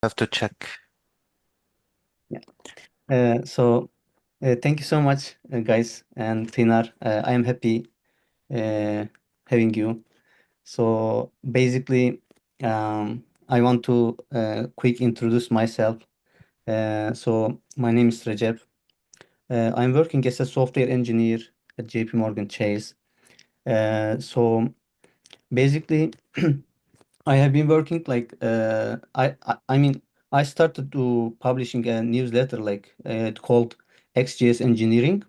Have to check. Yeah. Thank you so much, guys, and Tinar. I am happy uh, having you. So basically, I want to quick introduce myself. My name is Recep. I'm working as a software engineer at JP Morgan Chase. So basically, I have been working like I mean I started to publishing a newsletter like called XGS Engineering.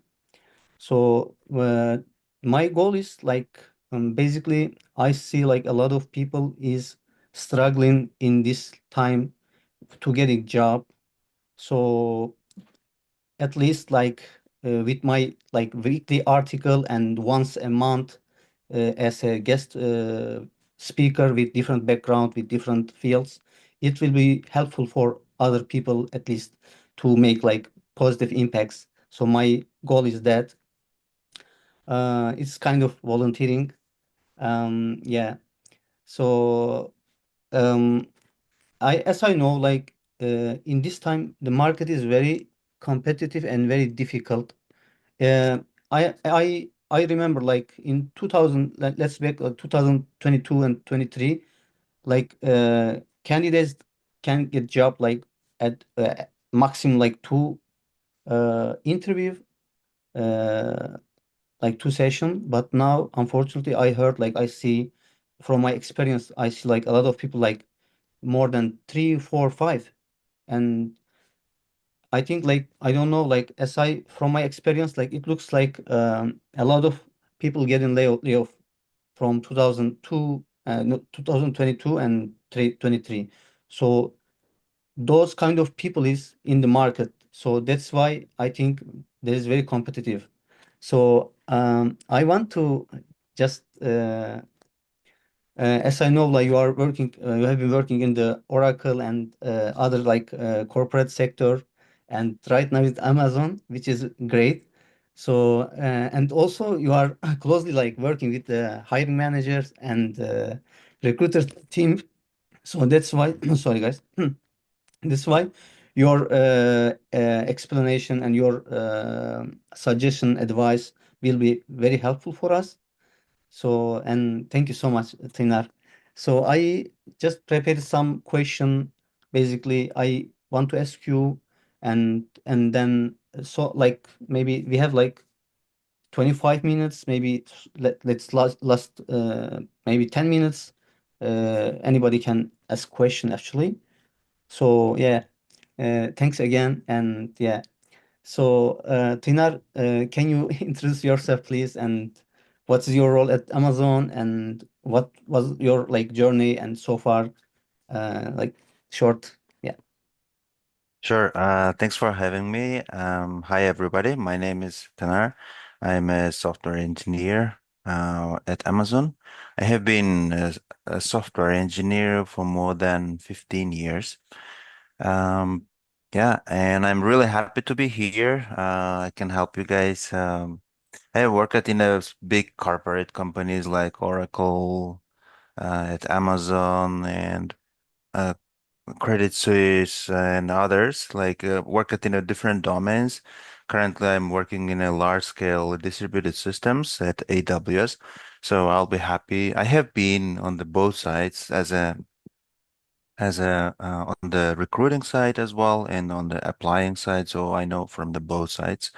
So my goal is like basically I see like a lot of people is struggling in this time to get a job. So at least like with my like weekly article and once a month as a guest speaker with different background with different fields, it will be helpful for other people at least to make like positive impacts. So my goal is that it's kind of volunteering. Yeah. So um, as I know, like in this time, the market is very competitive and very difficult. Uh, I remember like in 2000, let's back 2022 and 23, like candidates can get job like at maximum like two interview, uh, like two session. But now, unfortunately, I heard like I see from my experience, I see like a lot of people like more than three, four, five, and I think like I don't know like as I from my experience like it looks like a lot of people getting layoff from 2002 no, 2022 and 23. So those kind of people is in the market. So that's why I think there is very competitive. So I want to just as I know, like you are working, you have been working in the Oracle and other like corporate sector, and right now with Amazon, which is great. So and also you are closely like working with the hiring managers and recruiter team. So that's why, sorry guys, that's why your explanation and your suggestion, advice will be very helpful for us. So, and thank you so much, Tinar. So I just prepared some question. Basically, I want to ask you, and then so like maybe we have like 25 minutes, maybe let's last maybe 10 minutes. Anybody can ask question actually. So yeah, thanks again, and yeah. So, Tinar, can you introduce yourself, please, and what's your role at Amazon, and what was your like journey and so far, like short, yeah. Sure. Thanks for having me. Hi, everybody. My name is Tanar. I'm a software engineer at Amazon. I have been a software engineer for more than 15 years. Um, yeah, and I'm really happy to be here. I can help you guys. I have worked in a big corporate companies like Oracle, at Amazon, and uh, Credit Suisse and others, like worked in a different domains. Currently, I'm working in a large scale distributed systems at AWS. So I'll be happy. I have been on the both sides as a on the recruiting side as well and on the applying side. So I know from the both sides.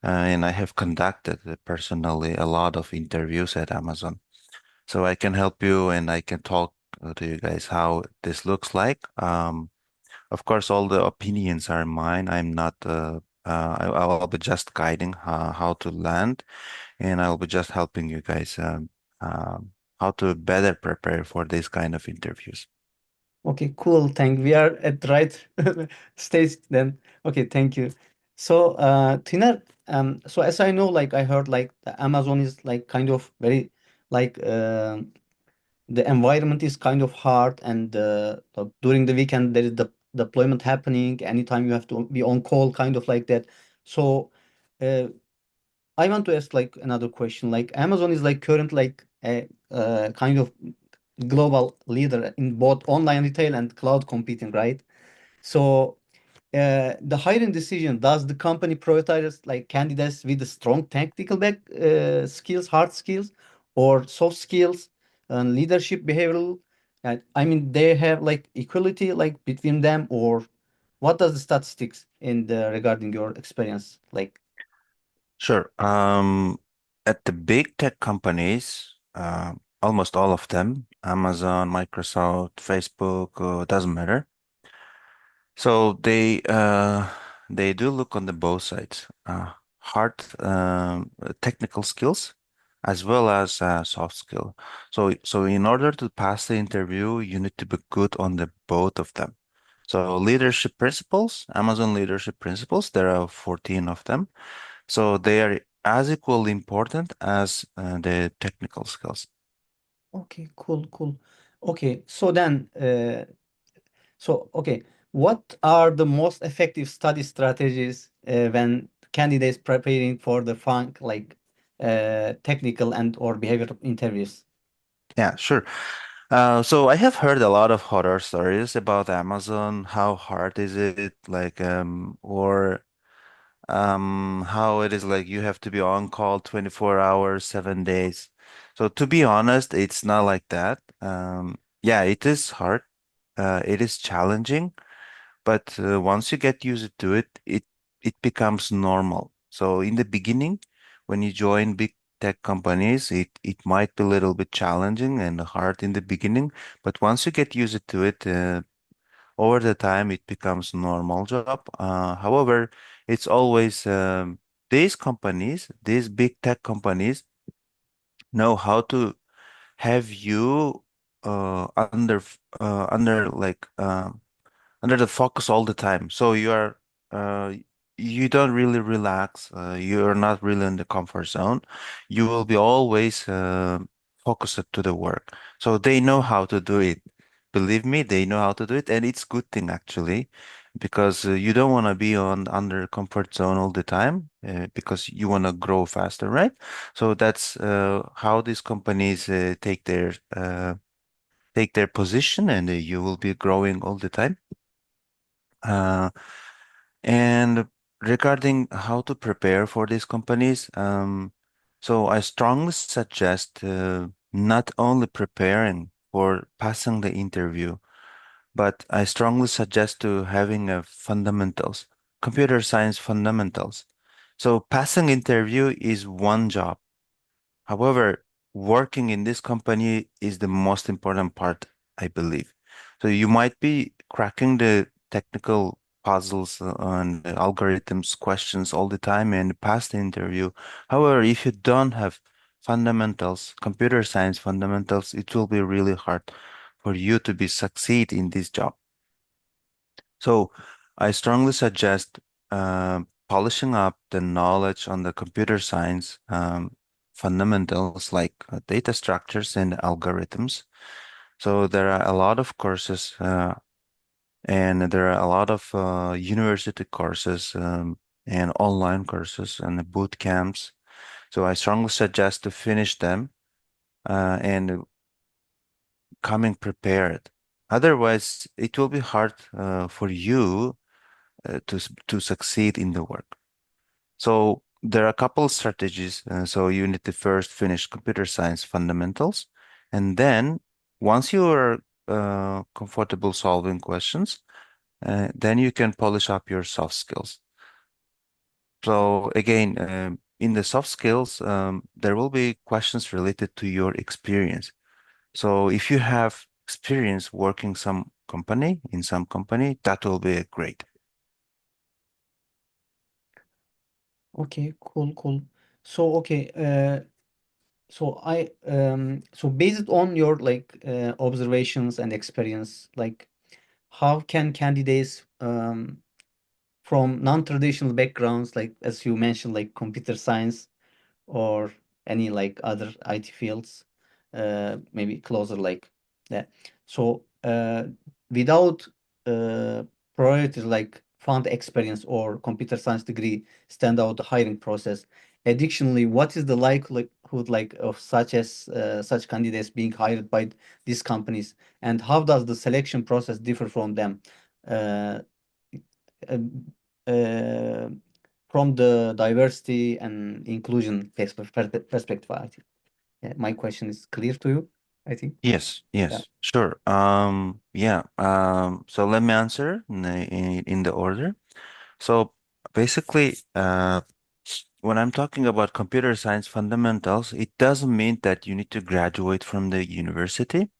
And I have conducted personally a lot of interviews at Amazon. So I can help you and I can talk to you guys how this looks like. Of course, all the opinions are mine. I'm not, I'll be just guiding how to land, and I'll be just helping you guys how to better prepare for this kind of interviews. Okay, cool. Thank. We are at the right stage then. Okay, thank you. So, Tinar, so as I know, like I heard, like the Amazon is like kind of very like the environment is kind of hard and during the weekend there is the deployment happening anytime you have to be on call kind of like that. So uh, I want to ask like another question, like Amazon is like current like a kind of global leader in both online retail and cloud computing, right? So the hiring decision, does the company prioritize like candidates with the strong technical skills, hard skills, or soft skills and leadership behavioral? And I mean, they have like equality like between them, or what does the statistics in the regarding your experience like? Sure. At the big tech companies, almost all of them, Amazon, Microsoft, Facebook, doesn't matter. So they do look on the both sides, hard technical skills as well as soft skill. So in order to pass the interview, you need to be good on the both of them. So leadership principles, Amazon leadership principles, there are 14 of them. So they are as equally important as the technical skills. Okay, cool, cool. Okay, so then, okay, what are the most effective study strategies when candidates preparing for the FAANG, like technical and or behavioral interviews? Yeah, sure. So I have heard a lot of horror stories about Amazon. How hard is it? Like, or how it is like you have to be on call 24 hours, 7 days. So to be honest, it's not like that. Yeah, it is hard. It is challenging. But once you get used to it, it becomes normal. So in the beginning, when you join big tech companies, it might be a little bit challenging and hard in the beginning, but once you get used to it, over the time it becomes normal job. However, it's always these companies, these big tech companies know how to have you under like under the focus all the time. So uh, you don't really relax. You're not really in the comfort zone. You will be always focused to the work. So they know how to do it. Believe me, they know how to do it, and it's good thing actually, because you don't want to be on under comfort zone all the time, because you want to grow faster, right? So that's how these companies take their position, and you will be growing all the time. Uh, and regarding how to prepare for these companies, so I strongly suggest not only preparing for passing the interview, but I strongly suggest to having a fundamentals, computer science fundamentals. So passing interview is one job. However, working in this company is the most important part, I believe. So you might be cracking the technical puzzles and the algorithms questions all the time and pass the interview. However, if you don't have fundamentals, computer science fundamentals, it will be really hard for you to be succeed in this job. So I strongly suggest polishing up the knowledge on the computer science fundamentals like data structures and algorithms. So there are a lot of courses and there are a lot of university courses and online courses and boot camps. So I strongly suggest to finish them and coming prepared. Otherwise, it will be hard for you to succeed in the work. So there are a couple strategies. So you need to first finish computer science fundamentals, and then once you are comfortable solving questions, then you can polish up your soft skills. So again, in the soft skills, there will be questions related to your experience. So if you have experience working some company, that will be great. Okay, cool, cool. So okay, so based on your like observations and experience, like how can candidates from non-traditional backgrounds, like as you mentioned, like computer science or any like other IT fields, maybe closer like that. So without uh, priority like fund experience or computer science degree stand out the hiring process. Additionally, what is the likelihood like of such candidates being hired by these companies, and how does the selection process differ from them? uh, uh, from the diversity and inclusion perspective, I think. Yeah, my question is clear to you, I think. Yes, Yeah. yes, sure. Yeah. So let me answer in the order. So basically, when I'm talking about computer science fundamentals, it doesn't mean that you need to graduate from the university.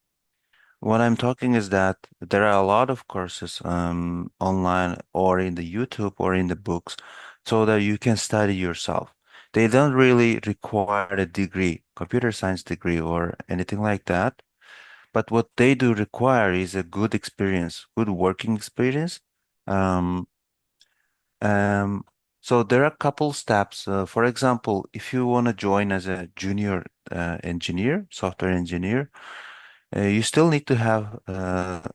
What I'm talking is that there are a lot of courses online or in the YouTube or in the books so that you can study yourself. They don't really require a degree, computer science degree or anything like that. But what they do require is a good experience, good working experience. Um, um, so there are a couple steps. For example, if you want to join as a junior engineer, software engineer, you still need to have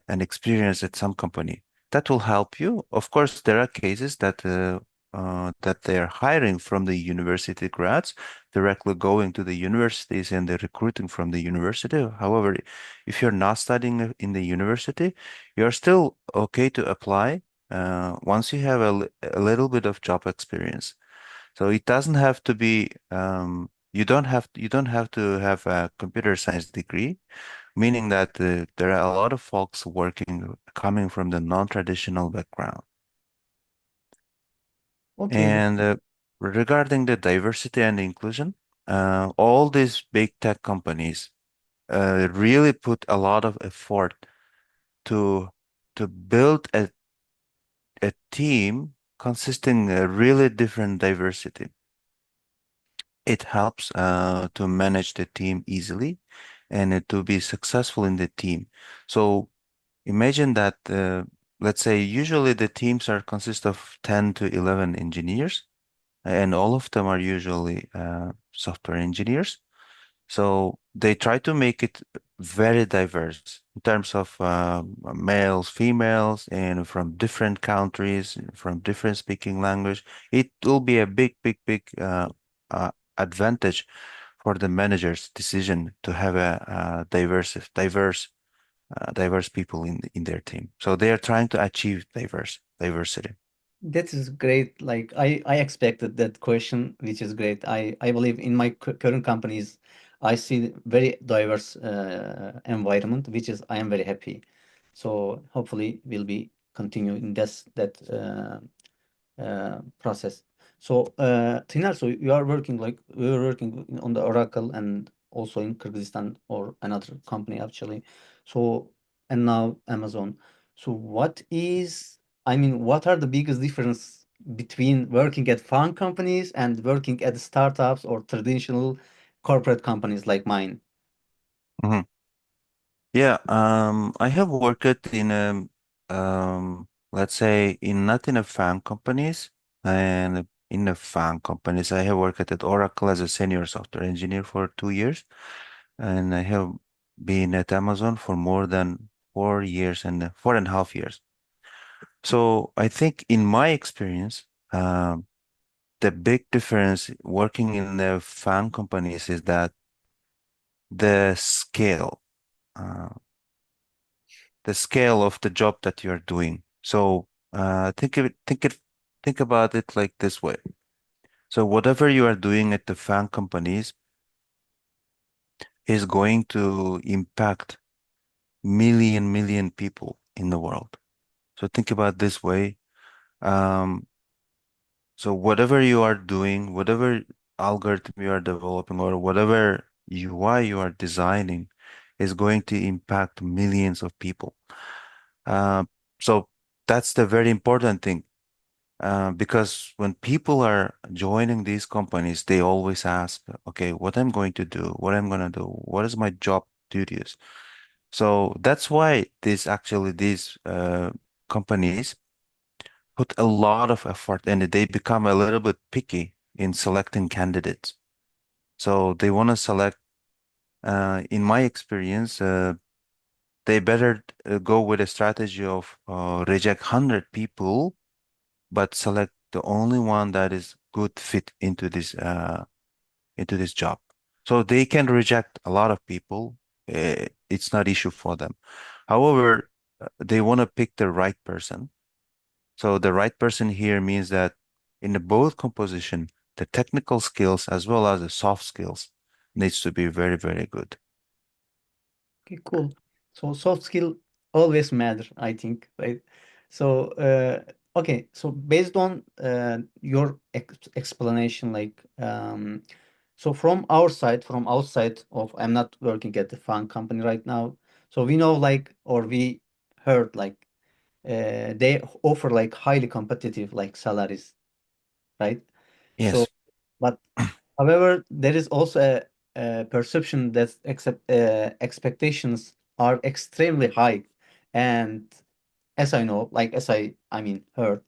an experience at some company. That will help you. Of course, there are cases that they are hiring from the university grads, directly going to the universities and they're recruiting from the university. However, if you're not studying in the university, you're still okay to apply once you have a little bit of job experience. So it doesn't have to be you don't have to have a computer science degree, meaning that there are a lot of folks working coming from the non-traditional background. Okay. And regarding the diversity and inclusion, all these big tech companies really put a lot of effort to build a team consisting really different diversity. It helps to manage the team easily and to be successful in the team. So imagine that, let's say, usually the teams are consist of 10 to 11 engineers, and all of them are usually software engineers. So they try to make it very diverse in terms of males, females, and from different countries, from different speaking language. It will be a big, big, big advantage for the manager's decision to have a diverse people in their team. So they are trying to achieve diversity. That is great. Like I expected that question, which is great. I believe in my current companies, I see very diverse environment, which is I am very happy. So hopefully we'll be continuing that process. So, Tina, so you are working like we were working on the Oracle and also in Kyrgyzstan or another company actually. So, and now Amazon. So, I mean, what are the biggest difference between working at fund companies and working at startups or traditional corporate companies like mine? Mhm. Yeah, I have worked in let's say in not in a FAANG companies and in the FAANG companies. I have worked at Oracle as a senior software engineer for 2 years, and I have been at Amazon for more than 4 years and 4.5 years. So I think in my experience, the big difference working in the FAANG companies is that the scale. Uh, the scale of the job that you're doing. So think about it like this way. So whatever you are doing at the fan companies is going to impact million people in the world. So think about this way. Um, so whatever you are doing, whatever algorithm you are developing, or whatever UI you are designing is going to impact millions of people. Uh, so that's the very important thing. Because when people are joining these companies, they always ask, okay, what I'm going to do, what I'm going to do, what is my job duties? So that's why these companies put a lot of effort and they become a little bit picky in selecting candidates. So they want to select, in my experience, they better go with a strategy of reject 100 people but select the only one that is good fit into this job. So they can reject a lot of people. It's not issue for them. However, they want to pick the right person. So the right person here means that in the both composition, the technical skills as well as the soft skills needs to be very, very good. Okay, cool. So soft skill always matter, I think, right? So okay, so based on your explanation, like so from our side, from outside of, I'm not working at the fund company right now. So we know like, or we heard like they offer like highly competitive like salaries, right? So, Yes. but however, there is also a perception that expectations are extremely high, and as I know, like as I mean heard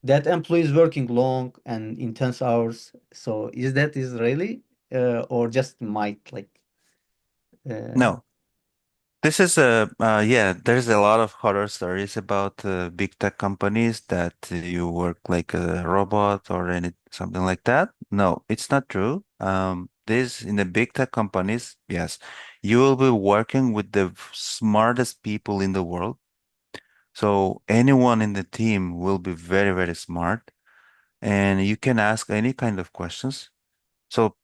that employees working long and intense hours. So is that is really or just might like uh, No, this is yeah, there's a lot of horror stories about big tech companies that you work like a robot or any something like that. No, it's not true. This in the big tech companies, yes, you will be working with the smartest people in the world. So anyone in the team will be very, very smart, and you can ask any kind of questions. So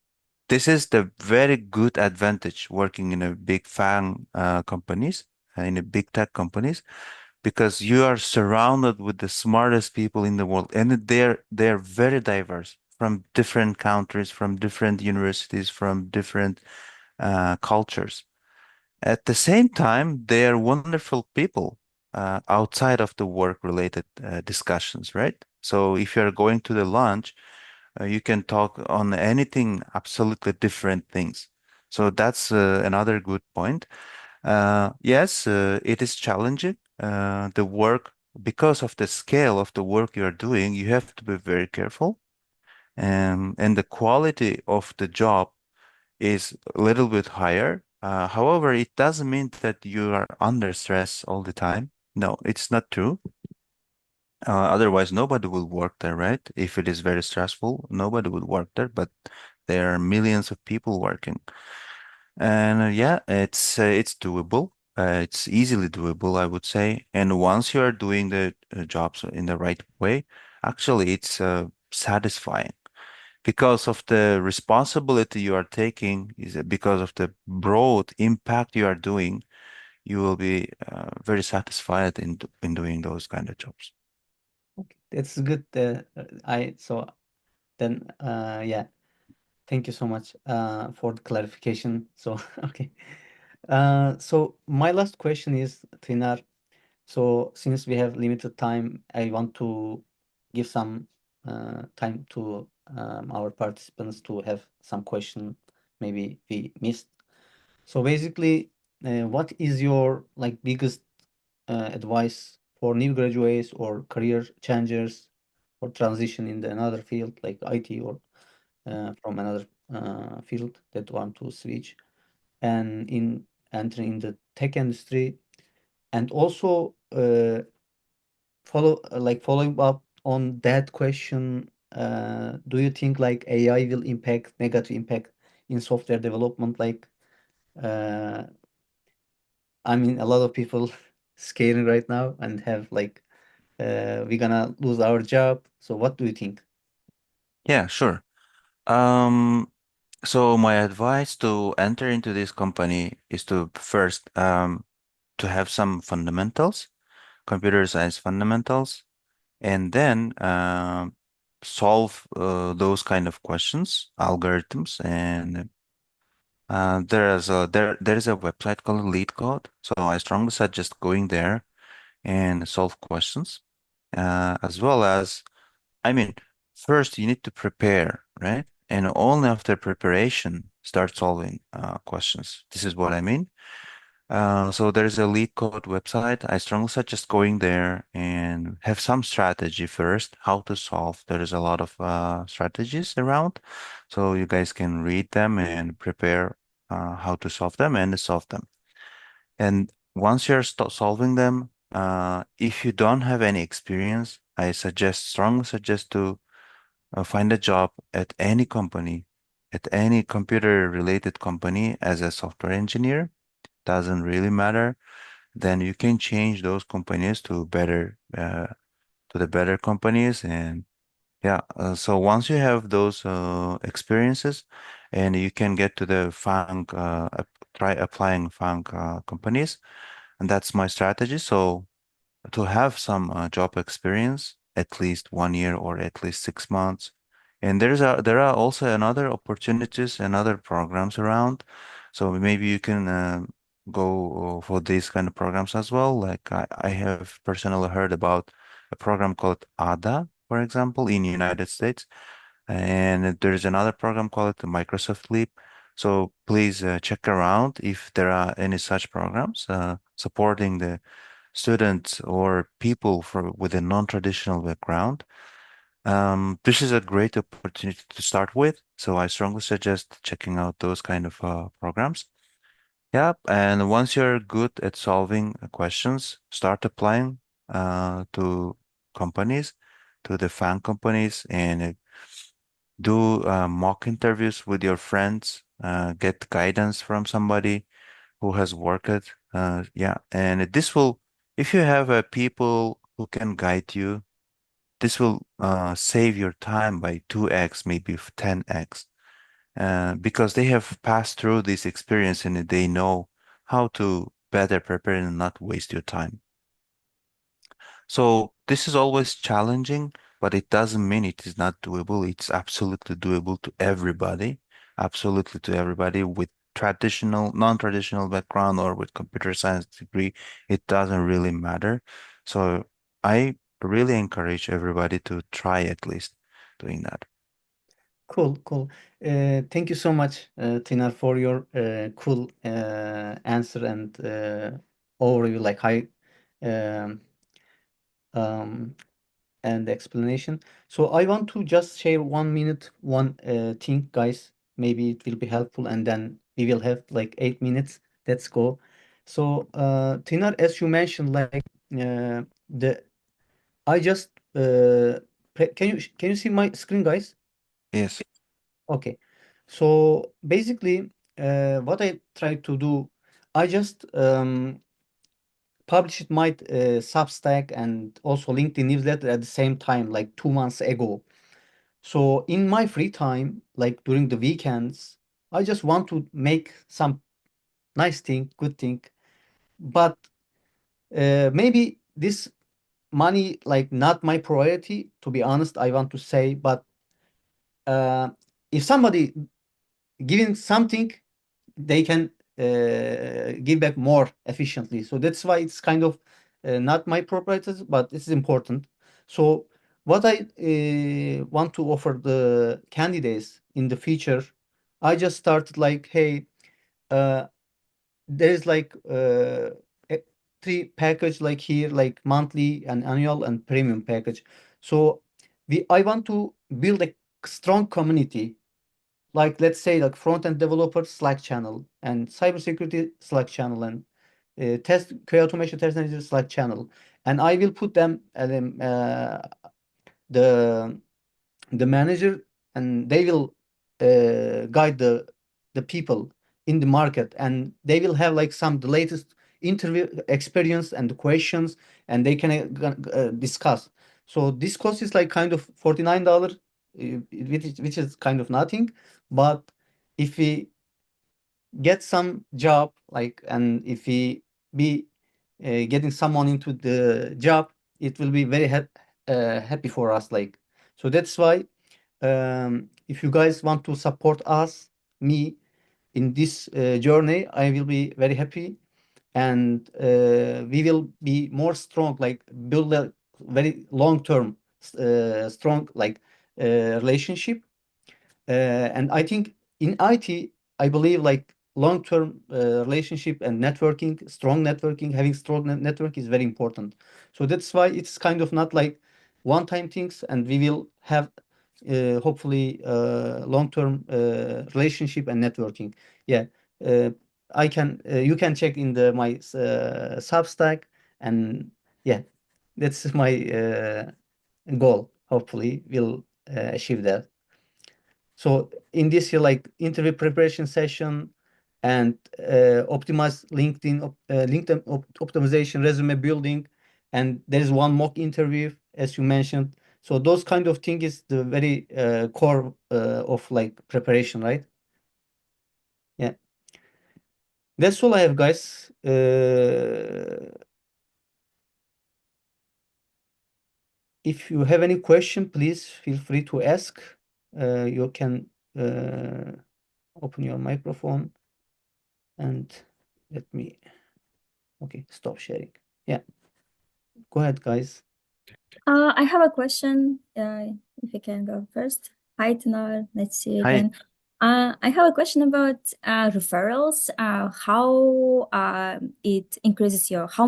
this is the very good advantage working in a big FAANG companies, in a big tech companies, because you are surrounded with the smartest people in the world, and they're very diverse from different countries, from different universities, from different cultures. At the same time, they are wonderful people outside of the work-related discussions, right? So if you're going to the lunch, you can talk on anything, absolutely different things. So that's another good point. Yes, it is challenging. The work, because of the scale of the work you're doing, you have to be very careful. And the quality of the job is a little bit higher. However, it doesn't mean that you are under stress all the time. No, it's not true. Otherwise, nobody will work there, right? If it is very stressful, nobody would work there, but there are millions of people working. And yeah, it's doable. It's easily doable, I would say. And once you are doing the jobs in the right way, actually, it's satisfying because of the responsibility you are taking, is because of the broad impact you are doing, you will be very satisfied in doing those kind of jobs. okay, that's good. I so then yeah. Thank you so much for the clarification. So, okay. So my last question is, Trinar, so since we have limited time, I want to give some time to our participants to have some question maybe we missed. So basically, what is your like biggest advice for new graduates or career changers or transition in the another field like IT or from another field that want to switch and in entering the tech industry and also following up on that question, do you think like AI will impact negative impact in software development like uh, I mean a lot of people scaring right now and have like we're gonna lose our job, so what do you think? Yeah, sure. Um, so my advice to enter into this company is to first to have some fundamentals, computer science fundamentals, and then solve those kind of questions, algorithms, and there is a website called Lead Code. So I strongly suggest going there and solve questions, as well as I mean, first you need to prepare, right? And only after preparation start solving questions. This is what I mean. So there's a Lead Code website. I strongly suggest going there and have some strategy first, how to solve. There is a lot of strategies around, so you guys can read them and prepare how to solve them and solve them. And once you're solving them, if you don't have any experience, I strongly suggest to find a job at any company, at any computer related company as a software engineer. Doesn't really matter. Then you can change those companies to the better companies. And yeah, so once you have those experiences and you can get to the FAANG, try applying FAANG companies, and that's my strategy. So to have some job experience, at least 1 year or at least 6 months. And there are also another opportunities and other programs around. So maybe you can go for these kind of programs as well. Like I have personally heard about a program called ADA, for example, in United States. And there's another program called the Microsoft Leap. So please check around if there are any such programs supporting the students or people with a non-traditional background. This is a great opportunity to start with, so I strongly suggest checking out those kind of programs. Yeah, and once you're good at solving questions, start applying to companies, to the fan companies, and do mock interviews with your friends, get guidance from somebody who has worked. Yeah, and this will, if you have people who can guide you, this will save your time by 2x, maybe 10x, because they have passed through this experience and they know how to better prepare and not waste your time. So this is always challenging, but it doesn't mean it is not doable. It's absolutely doable to everybody, absolutely to everybody with traditional, non-traditional background or with computer science degree. It doesn't really matter. So I really encourage everybody to try at least doing that. Cool, cool. Thank you so much, Tina, for your cool answer and overview, like high um, um, and explanation. So I want to just share 1 minute, one thing, guys. Maybe it will be helpful, and then we will have like 8 minutes. Let's go. So, Tina, as you mentioned, like the I just can you see my screen, guys? Yes. Okay. So basically, what I try to do, I just published my Substack and also LinkedIn newsletter at the same time, like 2 months ago. So in my free time, like during the weekends, I just want to make some nice thing, good thing. But maybe this money, like not my priority, to be honest, I want to say. But uh, if somebody giving something, they can give back more efficiently. So that's why it's kind of not my proprietors, but it's important. So what I want to offer the candidates in the future, I just started like, hey, uh, there is like a three package like here, like monthly and annual and premium package. So I want to build a strong community, like let's say like front-end developer Slack channel and cybersecurity Slack channel and test QA automation test manager Slack channel, and I will put them the manager, and they will guide the people in the market, and they will have like some the latest interview experience and the questions, and they can discuss. So this cost is like kind of $49, which is kind of nothing, but if we get some job, like, and if we be getting someone into the job, it will be very happy for us, like. So that's why, if you guys want to support us, me, in this journey, I will be very happy, and we will be more strong, like build a very long term strong, like relationship. And I think in IT, I believe like long-term relationship and networking, strong networking, having strong network is very important. So that's why it's kind of not like one-time things, and we will have hopefully long-term relationship and networking. Yeah, uh, you can check in the my Substack, and yeah, that's my goal. Hopefully, we'll achieve that. So in this year, like interview preparation session and optimize LinkedIn optimization, resume building, and there is one mock interview as you mentioned. So those kind of thing is the very core of like preparation, right? Yeah. That's all I have, guys. If you have any question, please feel free to ask. You can open your microphone and let me, okay, stop sharing. Yeah, go ahead, guys. I have a question. If you can go first. Hi, Tanar. Nice to see you Hi. again. I have a question about referrals. How it increases your how